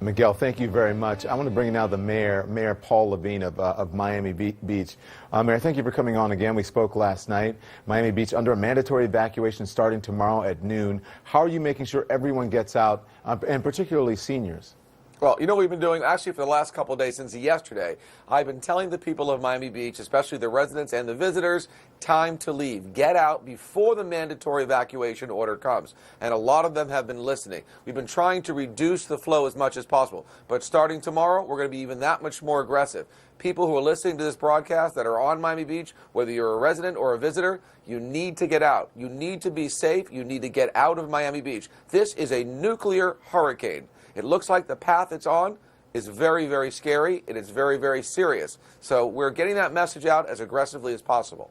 Miguel, thank you very much. I want to bring in now the Mayor Paul Levine of Miami Beach. Mayor, thank you for coming on again. We spoke last night. Miami Beach under a mandatory evacuation starting tomorrow at noon. How are you making sure everyone gets out, and particularly seniors? Well, you know what we've been doing actually for the last couple of days since yesterday. I've been telling the people of Miami Beach, especially the residents and the visitors, time to leave. Get out before the mandatory evacuation order comes. And a lot of them have been listening. We've been trying to reduce the flow as much as possible. But starting tomorrow, we're going to be even that much more aggressive. People who are listening to this broadcast that are on Miami Beach, whether you're a resident or a visitor, you need to get out. You need to be safe. You need to get out of Miami Beach. This is a nuclear hurricane. It looks like the path it's on is very, very scary, and it's very, very serious. So we're getting that message out as aggressively as possible.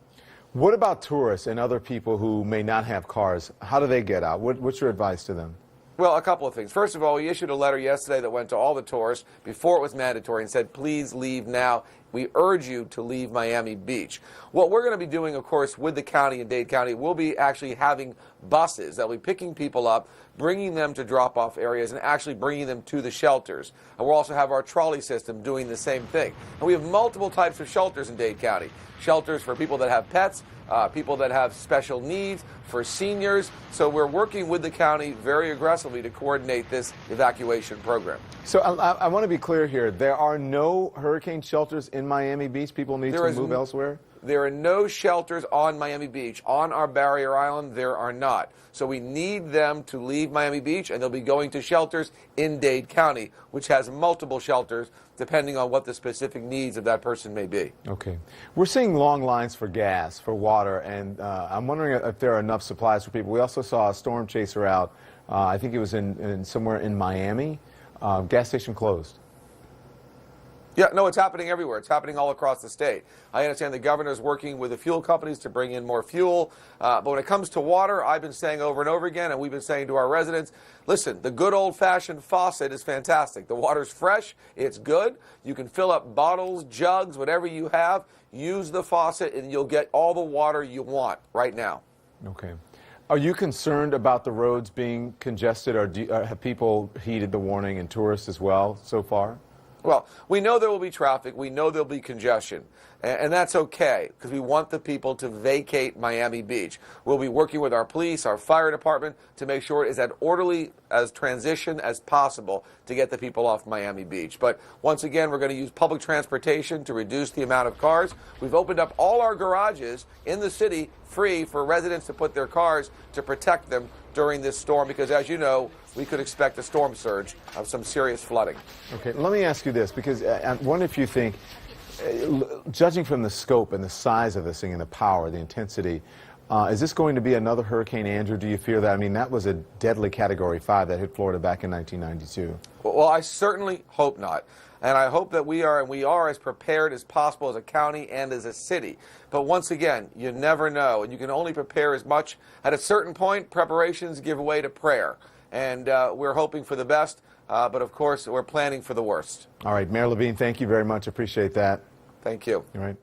What about tourists and other people who may not have cars? How do they get out? What's your advice to them? Well, a couple of things. First of all, we issued a letter yesterday that went to all the tourists before it was mandatory and said, please leave now. We urge you to leave Miami Beach. What we're going to be doing, of course, with the county and Dade County, we'll be actually having buses that will be picking people up, bringing them to drop-off areas, and actually bringing them to the shelters. And we'll also have our trolley system doing the same thing. And we have multiple types of shelters in Dade County. Shelters for people that have pets, people that have special needs, for seniors. So we're working with the county very aggressively to coordinate this evacuation program. So I want to be clear here. There are no hurricane shelters in Miami Beach. People need to move elsewhere? There are no shelters on Miami Beach. On our barrier island, there are not. So we need them to leave Miami Beach, and they'll be going to shelters in Dade County, which has multiple shelters, depending on what the specific needs of that person may be. Okay. We're seeing long lines for gas, for water, and I'm wondering if there are enough supplies for people. We also saw a storm chaser out. I think it was in somewhere in Miami. Gas station closed. Yeah, no, it's happening everywhere. It's happening all across the state. I understand the governor is working with the fuel companies to bring in more fuel. But when it comes to water, I've been saying over and over again, and we've been saying to our residents, listen, the good old-fashioned faucet is fantastic. The water's fresh. It's good. You can fill up bottles, jugs, whatever you have. Use the faucet, and you'll get all the water you want right now. Okay. Are you concerned about the roads being congested, or have people heeded the warning, and tourists as well so far? Well, we know there will be traffic. We know there'll be congestion. And that's okay, because we want the people to vacate Miami Beach. We'll be working with our police, our fire department, to make sure it is as orderly as transition as possible to get the people off Miami Beach. But once again, we're going to use public transportation to reduce the amount of cars. We've opened up all our garages in the city free for residents to put their cars to protect them during this storm, because as you know, we could expect a storm surge of some serious flooding. Okay, let me ask you this, because I wonder if you think, judging from the scope and the size of this thing and the power, the intensity, is this going to be another Hurricane Andrew? Do you fear that? I mean, that was a deadly Category 5 that hit Florida back in 1992. Well, I certainly hope not. And I hope that we are as prepared as possible as a county and as a city. But once again, you never know, and you can only prepare as much. At a certain point, preparations give way to prayer. And we're hoping for the best, but of course, we're planning for the worst. All right, Mayor Levine, thank you very much. Appreciate that. Thank you. All right.